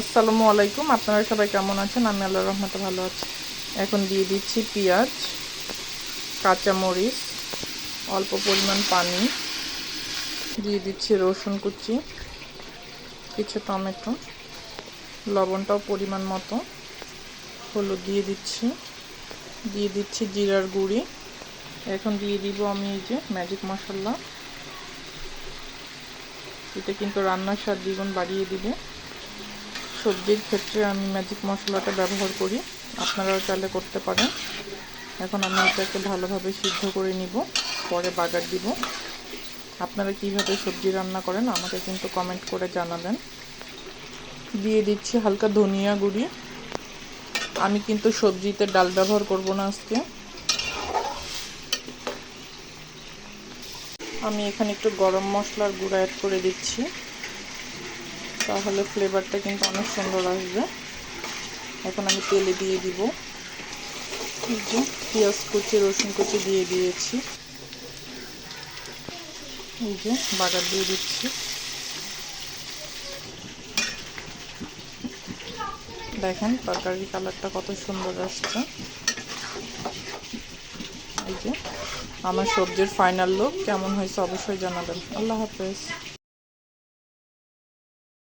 আসসালামু আলাইকুম। আপনারা সবাই কেমন আছেন? আমি আল্লাহর রহমতে ভালো আছি। এখন দিয়ে দিচ্ছি পেঁয়াজ, কাঁচামরিচ, অল্প পরিমাণ পানি, দিয়ে দিচ্ছি রসুন কুচি, কিছু টমেটো, লবণটাও পরিমাণ মতো, হলুদ দিয়ে দিচ্ছি জিরার গুঁড়ি। এখন দিয়ে দিব আমি এই যে ম্যাজিক মশলা। এটা কিন্তু রান্নার স্বাদ দ্বিগুণ বাড়িয়ে দিবে। সবজির ক্ষেত্রে আমি ম্যাজিক মশলাটা ব্যবহার করি, আপনারাও চাইলে করতে পারেন। এখন আমি এটাকে ভালোভাবে সিদ্ধ করে নিব, পরে বাগার দিব। আপনারা কিভাবে সবজি রান্না করেন আমাকে কিন্তু কমেন্ট করে জানাবেন। দিয়ে দিচ্ছি হালকা ধনিয়া গুঁড়ি। আমি কিন্তু সবজিতে ডাল ব্যবহার করব না আজকে। আমি এখানে একটু গরম মশলার গুঁড়া অ্যাড করে দিচ্ছি, তাহলে ফ্লেভারটা কিন্তু অনেক সুন্দর আসবে। এখন আমি তেলে দিয়ে দিব এই যে পেঁয়াজ কুচি, রসুন কুচি দিয়ে দিয়েছি। এই যে বাগার দিয়ে দিচ্ছি। দেখেন তরকারির কালারটা কত সুন্দর আসছে। এই যে আমার সবজির ফাইনাল লুক কেমন হয়েছে অবশ্যই জানাবেন। আল্লাহ হাফেজ।